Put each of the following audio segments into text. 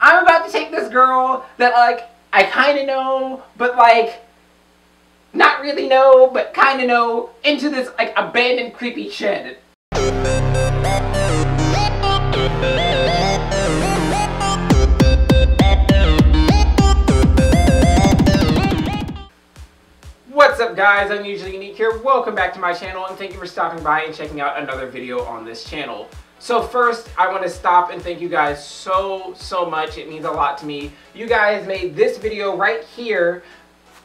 I'm about to take this girl that, like, I kind of know, but, like, not really know, but kind of know, into this, like, abandoned, creepy shed. What's up, guys? I'm usually Uneek here. Welcome back to my channel, and thank you for stopping by and checking out another video on this channel. So first, I want to stop and thank you guys so much. It means a lot to me. You guys made this video right here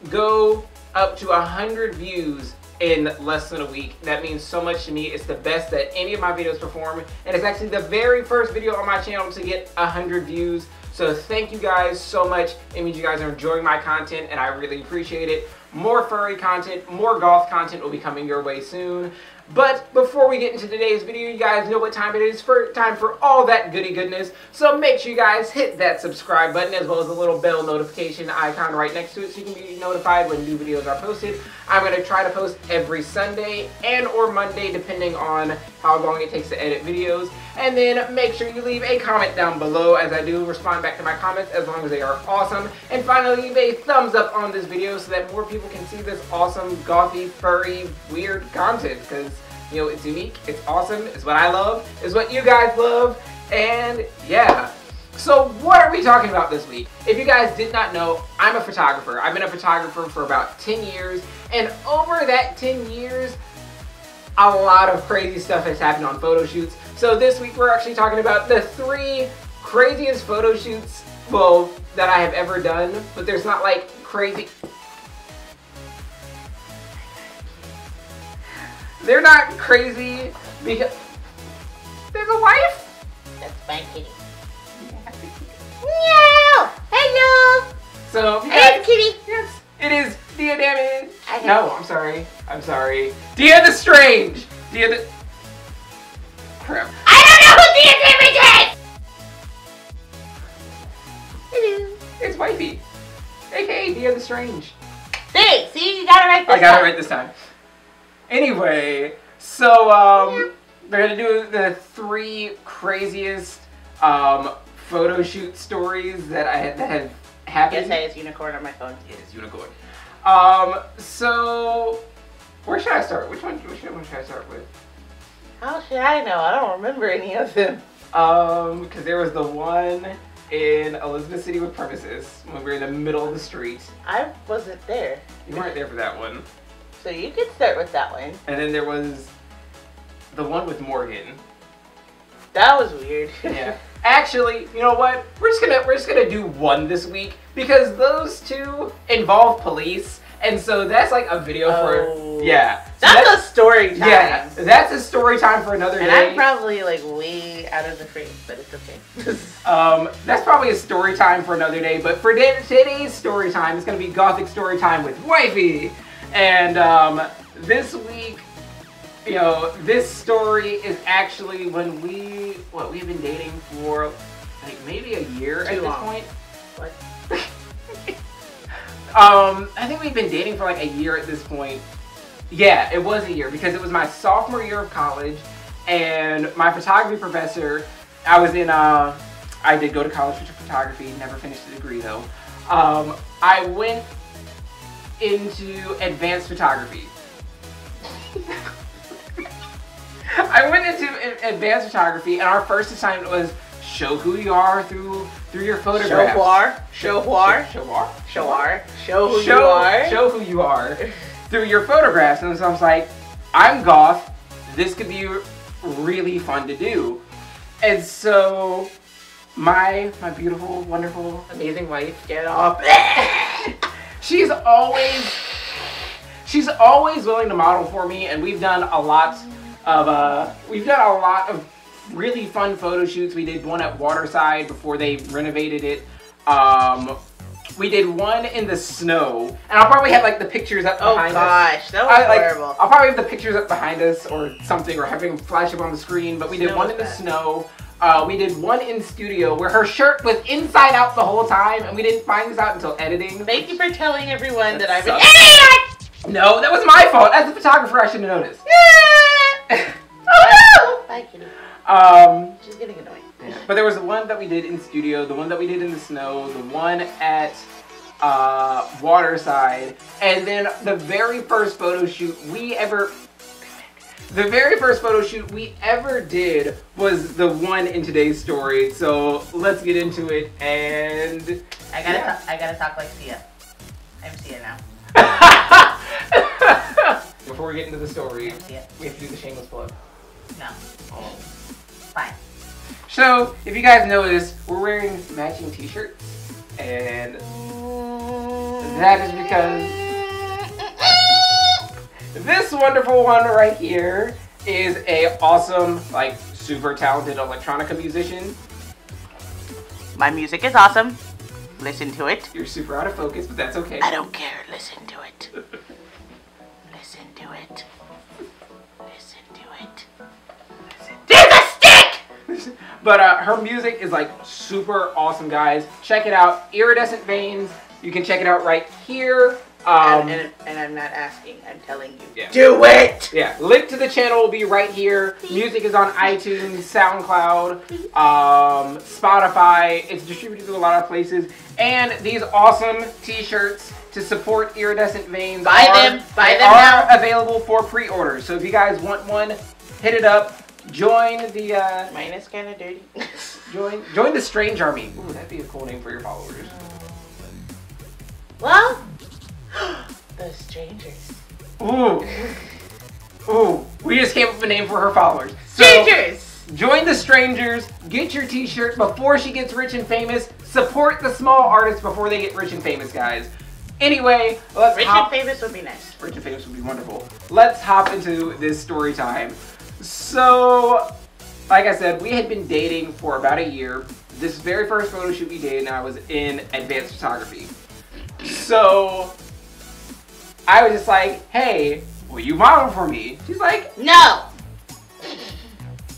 go up to 100 views in less than a week. That means so much to me. It's the best that any of my videos perform, and it's actually the very first video on my channel to get 100 views. So thank you guys so much. It means you guys are enjoying my content, and I really appreciate it. More furry content, more goth content will be coming your way soon. But before we get into today's video, you guys know what time it is. Time for all that goody goodness. So make sure you guys hit that subscribe button as well as the little bell notification icon right next to it so you can be notified when new videos are posted. I'm going to try to post every Sunday and or Monday depending on how long it takes to edit videos. And then make sure you leave a comment down below, as I do respond back to my comments as long as they are awesome. And finally, leave a thumbs up on this video so that more people can see this awesome, gothy, furry, weird content. Because, you know, it's unique, it's awesome, it's what I love, it's what you guys love, and yeah. So what are we talking about this week? If you guys did not know, I'm a photographer. I've been a photographer for about 10 years, and over that 10 years, a lot of crazy stuff has happened on photo shoots. So this week we're actually talking about the 3 craziest photo shoots, well, that I have ever done, but there's not like crazy. They're not crazy because there's a wife. That's my kitty. Meow! Hello! So, hey, kitty. Yes, it is Dia Damage. Okay. No, I'm sorry. I'm sorry. Dia the Strange. Dia the... Crap. I don't know who Dia Damage is! Hello. It's Wifey. AKA Dia the Strange. Hey, see, you got it right this time. I got it right this time. Anyway, so, we're gonna do the 3 craziest, photo shoot stories that have happened. Yes, I has unicorn on my phone. It is unicorn. So, where should I start? Which one should I start with? How should I know? I don't remember any of them. Because there was the one in Elizabeth City with Premises when we were in the middle of the street. I wasn't there. You weren't there for that one. So you could start with that one. And then there was the one with Morgan. That was weird. Yeah. Actually, you know what? We're just gonna do one this week because those 2 involve police, and so that's like a video for yeah. So that's a story time. Yeah, that's a story time for another day. And I'm probably like way out of the frame, but it's okay. That's probably a story time for another day. But for today's story time, it's gonna be Gothic story time with Wifey. And this week, you know, this story is actually when we've been dating for like maybe a year at this point. What? I think we've been dating for like a year at this point. Yeah, it was a year because it was my sophomore year of college, and my photography professor, I did go to college for photography, never finished the degree though. I went into advanced photography. I went into advanced photography, and our first assignment was show who you are through your photographs. Show who you are through your photographs. And so I was like, I'm goth. This could be really fun to do. And so my beautiful, wonderful, amazing wife, get off. She's always willing to model for me, and we've done a lot of really fun photo shoots. We did one at Waterside before they renovated it. We did one in the snow, and I'll probably have like the pictures up behind us. Oh gosh, that was horrible. I'll probably have the pictures up behind us or something, or having them flash up on the screen. But we did one in the snow. We did one in studio where her shirt was inside out the whole time, and we didn't find this out until editing. Thank you for telling everyone that I'm an idiot! No, that was my fault. As a photographer, I should have noticed. Oh no! Bye, kitty. She's getting annoying. Yeah. But there was the one that we did in studio, the one that we did in the snow, the one at Waterside, and then the very first photo shoot we ever did was the one in today's story. So let's get into it. And I gotta talk like Sia. I'm Sia now. Before we get into the story, we have to do the shameless plug. No. Oh. Fine. So, if you guys notice, we're wearing matching t-shirts, and that is because this wonderful one right here is a awesome, like, super talented electronica musician. My music is awesome. Listen to it. You're super out of focus, but that's okay. I don't care. Listen to it. Listen to it. Listen to it. There's a stick! But her music is like super awesome, guys. Check it out. Iridescent Veins. You can check it out right here. And I'm not asking. I'm telling you. Yeah. Do it! Yeah. Link to the channel will be right here. Music is on iTunes, SoundCloud, Spotify. It's distributed to a lot of places. And these awesome t-shirts to support Iridescent Veins Buy them now. Available for pre-order. So if you guys want one, hit it up. Join the mine is kind of dirty. join the Strange Army. Ooh, that'd be a cool name for your followers. Well, the Strangers. Ooh, we just came up with a name for her followers. Strangers. So, join the Strangers. Get your t-shirt before she gets rich and famous. Support the small artists before they get rich and famous, guys. Anyway, let's Rich and famous would be nice. Rich and famous would be wonderful. Let's hop into this story time. So, like I said, we had been dating for about a year. This very first photo shoot we did, and I was in advanced photography. So, I was just hey, will you model for me? She's like, no!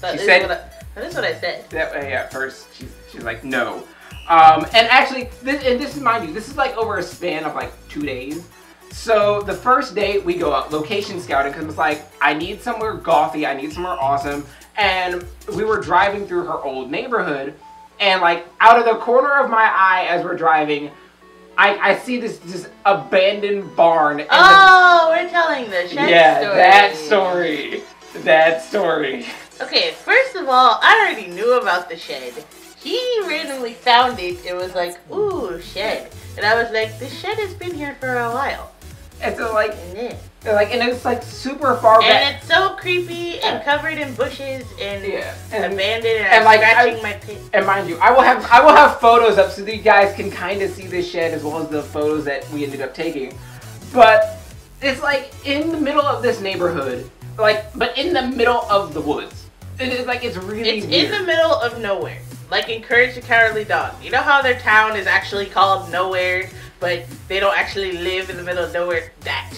That is what I said. That way, at first, she's like, no. And actually, this is, mind you, this is over a span of 2 days. So the first day we go out location scouting because it's I need somewhere gothy, I need somewhere awesome. And we were driving through her old neighborhood, and out of the corner of my eye as we're driving, I see this abandoned barn. And we're telling the shed story. That story. Okay, first of all, I already knew about the shed. He randomly found it. It was ooh, shed. And I was like, this shed has been here for a while. And so and it's super far back. And it's so creepy and covered in bushes and abandoned, and I'm scratching my pit. And mind you, I will have photos up so that you guys can kind of see this shed as well as the photos that we ended up taking. But it's in the middle of this neighborhood, but in the middle of the woods. It is it's really weird. In the middle of nowhere. In Courage the Cowardly Dog. You know how their town is actually called Nowhere, but they don't actually live in the middle of nowhere? That.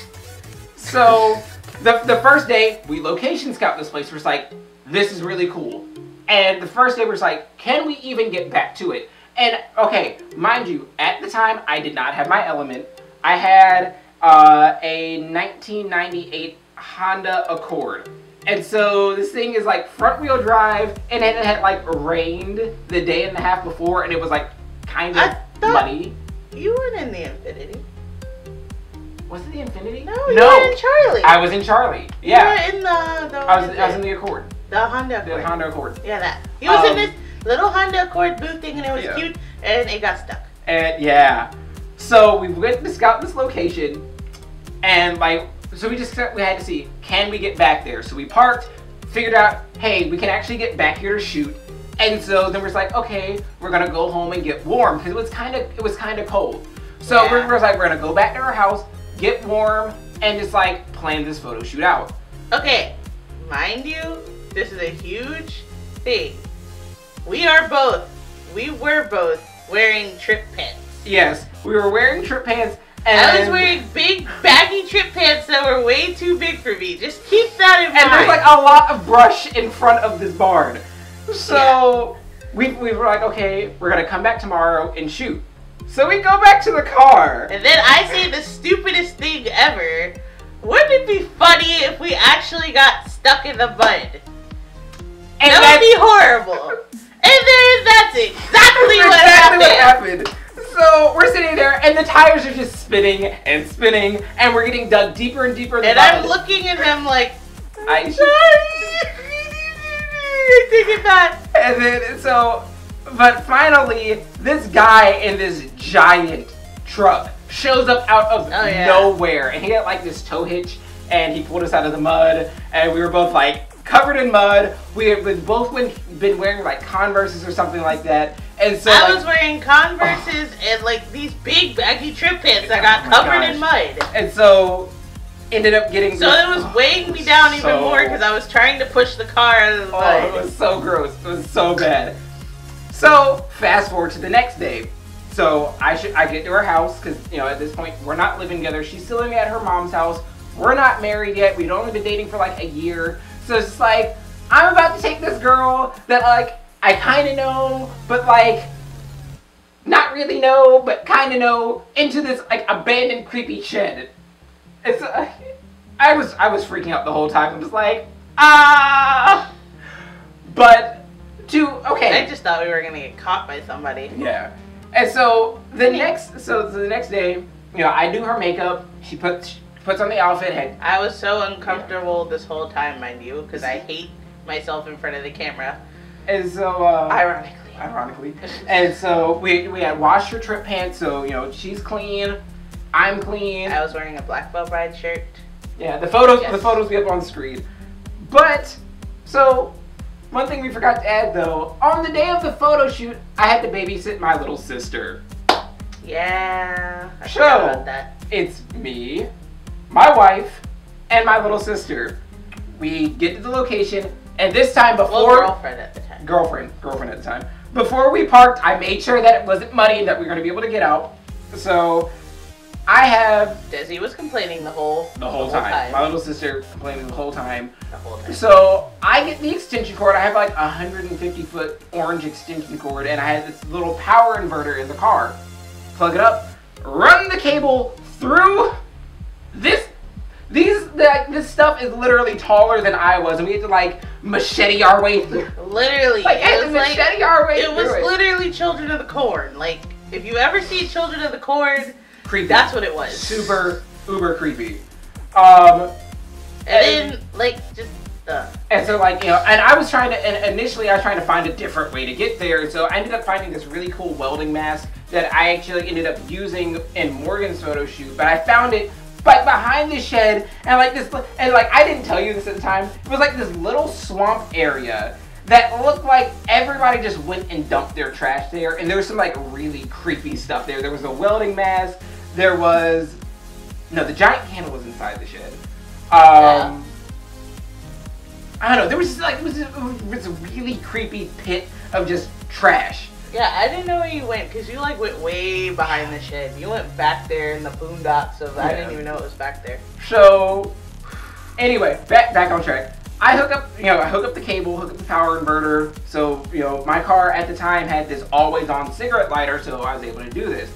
So, the first day, we location scout this place. We're this is really cool. And the first day, we're can we even get back to it? And, okay, mind you, at the time, I did not have my Element. I had a 1998 Honda Accord. And so this thing is front wheel drive, and it had rained the day and a half before, and it was kind of muddy. You weren't in the Infinity. Was it the Infinity? No, you were in Charlie. I was in Charlie. Yeah. You were in the I was in the Accord. The Honda Accord. The Honda Accord. Yeah, that. He was in this little Honda Accord booth thing, and it was cute, and it got stuck. And yeah. So we went to scout this location, and so we had to see, can we get back there? So we parked, figured out, hey, we can actually get back here to shoot. And so then we're okay, we're gonna go home and get warm because it was kind of cold. So we're gonna go back to our house, get warm, and just plan this photo shoot out. Okay, mind you, this is a huge thing. We were both wearing trip pants. Yes, we were wearing trip pants. And I was wearing big baggy trip pants that were way too big for me. Just keep that in mind. And there's a lot of brush in front of this barn. So we were okay, we're gonna come back tomorrow and shoot. So we go back to the car. And then I say the stupidest thing ever. Wouldn't it be funny if we actually got stuck in the mud? And that would be horrible. then that's exactly what happened. So we're sitting there, and the tires are just spinning and spinning, and we're getting dug deeper and deeper in the mud. And I'm looking at them like, I'm sorry. Take it back. And then, but finally, this guy in this giant truck shows up out of nowhere, and he had like this tow hitch, and he pulled us out of the mud, and we were both like covered in mud. We had both been wearing like Converses or something like that, and so I was wearing Converses and like these big baggy trip pants that got covered in mud, and so ended up getting. So it was weighing me down even more because I was trying to push the car out of the mud. Oh, it was so gross. It was so bad. So fast forward to the next day. So I get to her house because, you know, at this point we're not living together. She's still living at her mom's house. We're not married yet. We'd only been dating for like a year. So it's just like, I'm about to take this girl that like I kind of know, but like not really know, but kind of know, into this like abandoned creepy shed. It's I was freaking out the whole time. I'm just like, but okay. I just thought we were gonna get caught by somebody. Yeah. And so the next day, you know, I do her makeup. She puts on the outfit. I was so uncomfortable this whole time, mind you, because I hate myself in front of the camera. And so ironically. And so we had washed her trip pants, so you know she's clean, I'm clean. I was wearing a Black Belt Bride shirt. Yeah, the photos will be up on the screen. But so one thing we forgot to add though, on the day of the photo shoot, I had to babysit my little sister. Yeah, I forgot about that. It's me, my wife, and my little sister. We get to the location, and this time before girlfriend at the time. Girlfriend at the time. Before we parked, I made sure that it wasn't muddy and that we were gonna be able to get out. So Desi was complaining the whole time. My little sister complaining the whole time. The whole time. So I get the extension cord. I have like a 150-foot orange extension cord, and I had this little power inverter in the car. Plug it up, run the cable through this. This stuff is literally taller than I was, and we had to like machete our way through. Literally, it was literally Children of the Corn. Like, if you ever see Children of the Corn, creepy. That's what it was. Super uber creepy. And then like just. And so like, you know, and I was trying to, and initially I was trying to find a different way to get there. So I ended up finding this really cool welding mask that I actually ended up using in Morgan's photo shoot. But I found it like behind the shed, and like this, and like I didn't tell you this at the time. It was like this little swamp area that looked like everybody just went and dumped their trash there. And there was some like really creepy stuff there. There was a welding mask. There was, no, the giant candle was inside the shed. Yeah. I don't know, there was just like, it was a really creepy pit of just trash. Yeah, I didn't know where you went, because you like went way behind the shed. You went back there in the boondocks of, I didn't even know it was back there. So, anyway, back on track. I hook up the cable, hook up the power inverter. So, you know, my car at the time had this always on cigarette lighter, so I was able to do this.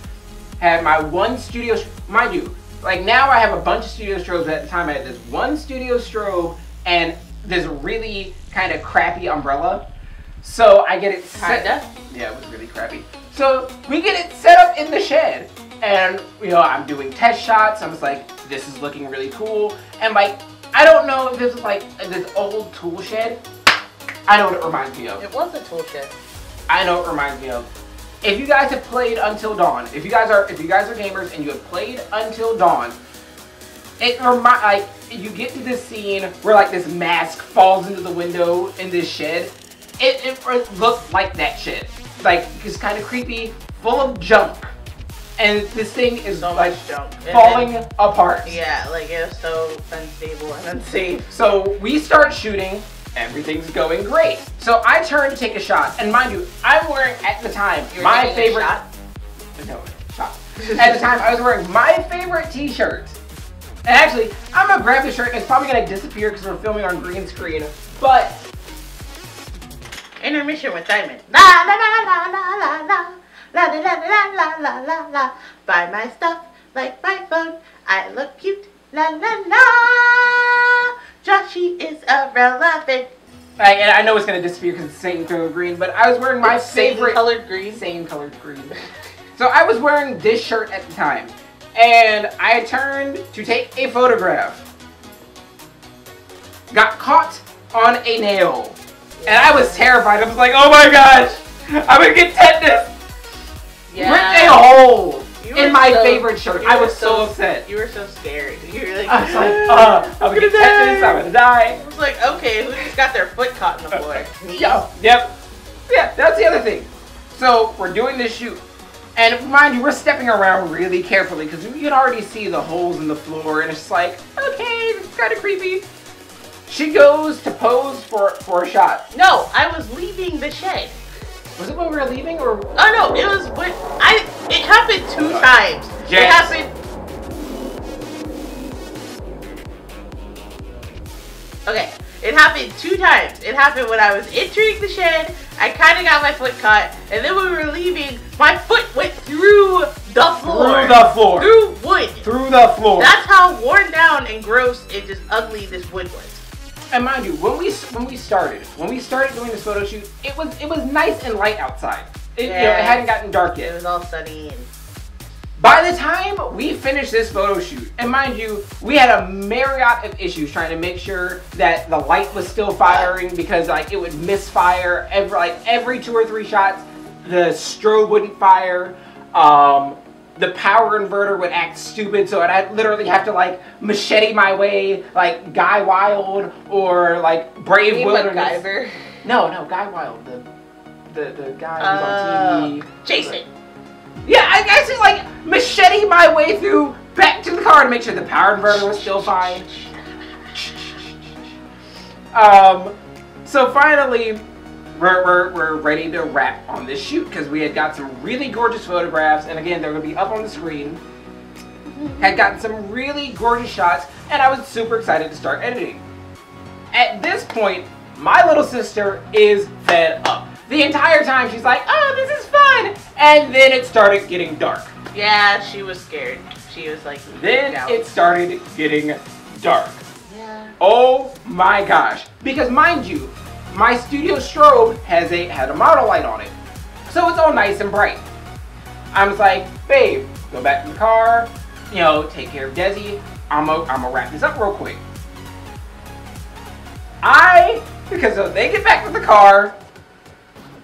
Had my one studio, mind you, like now I have a bunch of studio strobes, but at the time I had this one studio strobe and this really kind of crappy umbrella. So I get it set up. Yeah, it was really crappy. So we get it set up in the shed, and you know, I'm doing test shots. I'm just like, this is looking really cool. And like, I don't know if this is like this old tool shed. I know what it reminds me of. It was a tool shed. I know what it reminds me of. If you guys have played Until Dawn, if you guys are gamers and you have played Until Dawn, like you get to this scene where like this mask falls into the window in this shed. It looked like that shit. Like, it's kind of creepy, full of junk. And this thing is so like much junk. falling apart. Yeah, like it was so unstable and unsafe. So we start shooting, everything's going great. So I turn to take a shot, and mind you, I'm wearing at the time my favorite shot. No, shot. At the time I was wearing my favorite t-shirt. And actually, I'm gonna grab the shirt and it's probably gonna disappear because we're filming on green screen. But Intermission with Diamond. La la la la la la la la la la la la la la. Buy my stuff like my phone. I look cute. La la la. Joshy is irrelevant. And I know it's gonna disappear because it's the same color green, but I was wearing my favorite colored green. Same colored green. So I was wearing this shirt at the time, and I turned to take a photograph. Got caught on a nail, and I was terrified. I was like, "Oh my gosh, I'm gonna get tetanus!" Yeah. Ripped a hole in my favorite shirt. I was so upset. You were so scared. You were like, I was like, I'm gonna get tetanus. I'm gonna die. I was like, okay, who just got their foot caught in the floor? Me. Yep. Yeah, that's the other thing. So we're doing this shoot, and mind you, we're stepping around really carefully because you can already see the holes in the floor, and it's just like, okay, this is kind of creepy. She goes to pose for a shot. No, I was leaving the shed. Was it when we were leaving, or? Oh no, it was when it happened 2 times. Yes. It happened. Okay, it happened 2 times. It happened when I was entering the shed. I kind of got my foot caught, and then when we were leaving, my foot went through the floor. Through the floor. Through wood. Through the floor. That's how worn down and gross and just ugly this wood was. And mind you, when we started doing this photo shoot, it was nice and light outside. It hadn't gotten dark yet. It was all sunny. And by the time we finished this photo shoot, and mind you, we had a myriad of issues trying to make sure that the light was still firing because like it would misfire every 2 or 3 shots. The strobe wouldn't fire. The power inverter would act stupid, so I'd literally have to like machete my way like Guy Wild or like Brave Wilderness. MacGyver. No, Guy Wild, the guy who's on TV. Jason. Yeah, I just like machete my way through back to the car to make sure the power inverter was still fine. So finally, we're ready to wrap on this shoot because we had got some really gorgeous photographs, and again, they're gonna be up on the screen. Had gotten some really gorgeous shots, and I was super excited to start editing. At this point, my little sister is fed up. The entire time she's like, "Oh, this is fun," and then it started getting dark. Yeah, she was scared. She was like, then it started getting dark. Yeah. Oh my gosh! Because mind you, my studio strobe had a model light on it, so it's all nice and bright. I was like, "Babe, go back to the car. You know, take care of Desi. I'm gonna wrap this up real quick." Because they get back to the car,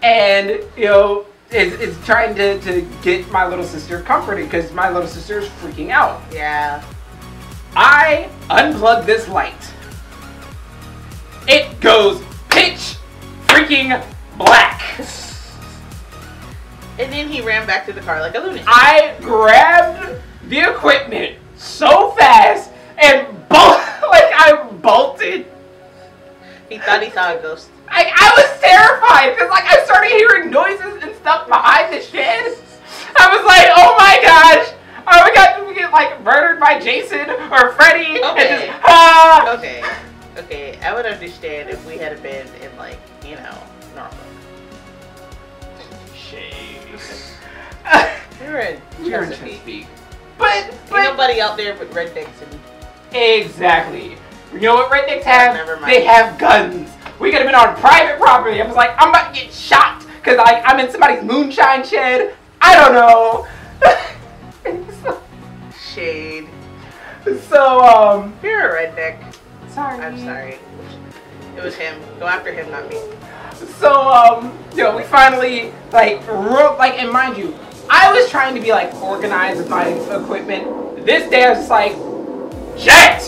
and you know, is trying to get my little sister comforted because my little sister is freaking out. Yeah. I unplug this light. It goes pitch freaking black. And then he ran back to the car like a lunatic. I grabbed the equipment so fast and I bolted. He thought he saw a ghost. I was terrified because like I started hearing noises and stuff behind the shed. I was like, oh my gosh, are we going to get like murdered by Jason or Freddy? Okay. And just, Okay, I would understand if we had been in like, you know, Norfolk. Shade. You're in Chesapeake. But ain't nobody out there but rednecks and... Exactly. You know what rednecks have? Never mind. They have guns. We could have been on private property. I was like, I'm about to get shot because I'm in somebody's moonshine shed. I don't know. Shade. So, You're a redneck. sorry. I'm sorry. It was him. Go after him, not me. So, you know, we finally, and mind you, I was trying to be, like, organized with my equipment. This day I was just like, Jet!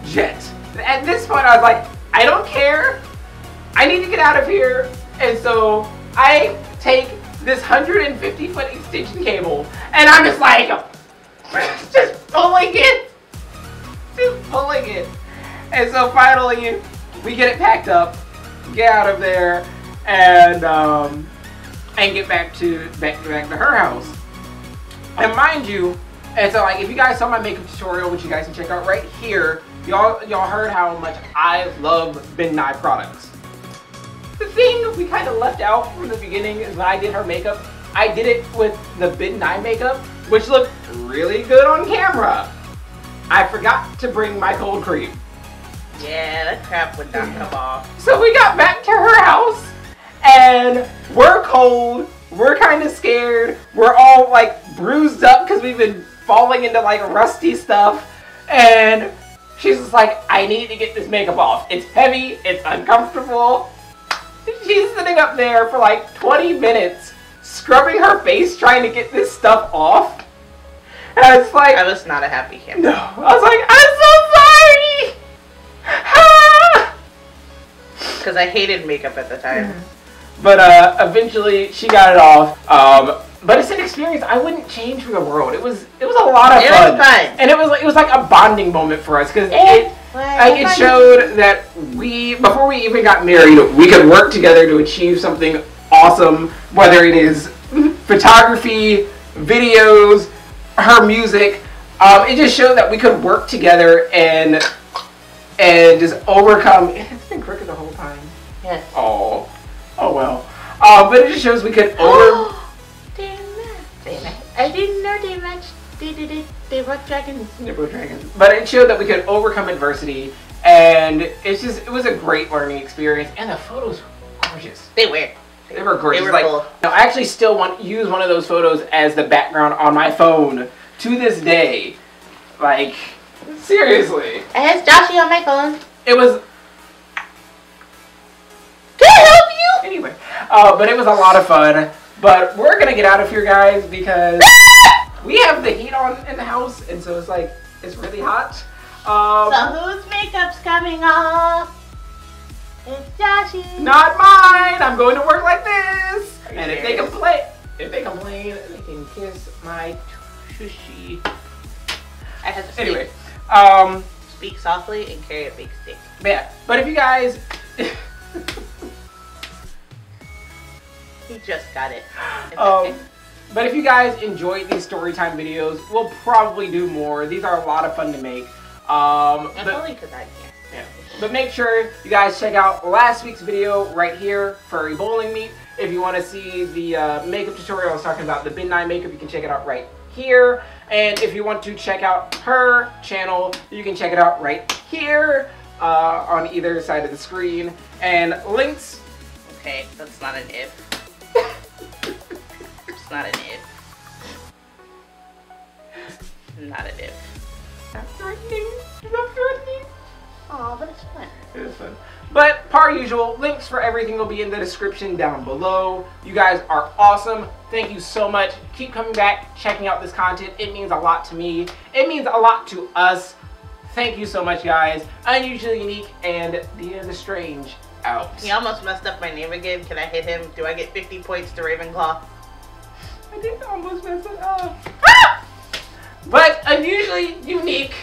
Jet. At this point, I was like, I don't care. I need to get out of here. And so I take this 150-foot extension cable, and I'm just like, just pulling it. Just pulling it. And so finally, we get it packed up, get out of there, and get back to her house. And mind you, and so like if you guys saw my makeup tutorial, which you guys can check out right here, y'all heard how much I love Ben Nye products. The thing we kind of left out from the beginning is when I did her makeup, I did it with the Ben Nye makeup, which looked really good on camera. I forgot to bring my cold cream. Yeah, that crap would not come off. So we got back to her house, and we're cold. We're kind of scared. We're all like bruised up because we've been falling into like rusty stuff. And she's just like, I need to get this makeup off. It's heavy. It's uncomfortable. She's sitting up there for like 20 minutes, scrubbing her face, trying to get this stuff off. And I was like, I was not a happy camper. no. I was like, I'm so sorry. Because I hated makeup at the time. But eventually she got it off. But it's an experience I wouldn't change for the world. It was a lot of fun. It was fun. And it was like a bonding moment for us because it showed that before we even got married, we could work together to achieve something awesome, whether it is photography, videos, her music. It just showed that we could work together and just overcome. It's been crooked the whole time. Yes. Oh well. But it just shows we could I didn't know they matched. They were dragons. They were dragons. But it showed that we could overcome adversity, and it was a great learning experience. And the photos were gorgeous. They were gorgeous. They were like, cool. I actually still want to use one of those photos as the background on my phone to this day. Like, seriously. I have Joshy on my phone. It was. Can I help you? Anyway, but it was a lot of fun. But we're gonna get out of here, guys, because we have the heat on in the house, and so it's like it's really hot. So whose makeup's coming off? It's Joshy. Not mine. I'm going to work like this. And if they complain, they can kiss my tushy. I have to speak. Anyway, speak softly and carry a big stick. Yeah. But if you guys. He just got it. But if you guys enjoyed these storytime videos, we'll probably do more. These are a lot of fun to make. That's only because I'm here. Yeah. But make sure you guys check out last week's video right here, Furry Bowling Meat. If you want to see the makeup tutorial I was talking about, the midnight makeup, you can check it out right here. And if you want to check out her channel, you can check it out right here on either side of the screen. And links. Okay, that's not an if. It's not an if. Not an if. Not threatening. Not threatening. Aw, but it's fun. It is fun. But, per usual, links for everything will be in the description down below. You guys are awesome. Thank you so much. Keep coming back, checking out this content. It means a lot to me. It means a lot to us. Thank you so much, guys. Unusually Unique and Dia the Strange out. He almost messed up my name again. Can I hit him? Do I get 50 points to Ravenclaw? I did almost mess it up. Ah! But Unusually Unique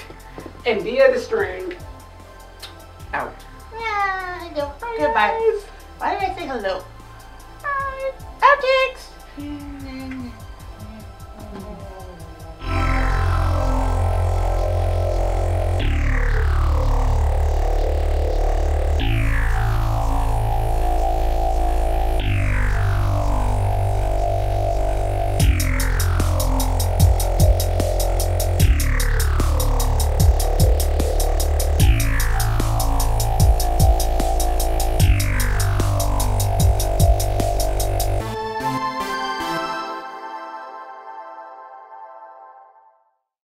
and Dia the Strange out. Yeah, hello. Bye, Goodbye. guys. Why did I say hello? Bye. Outtakes!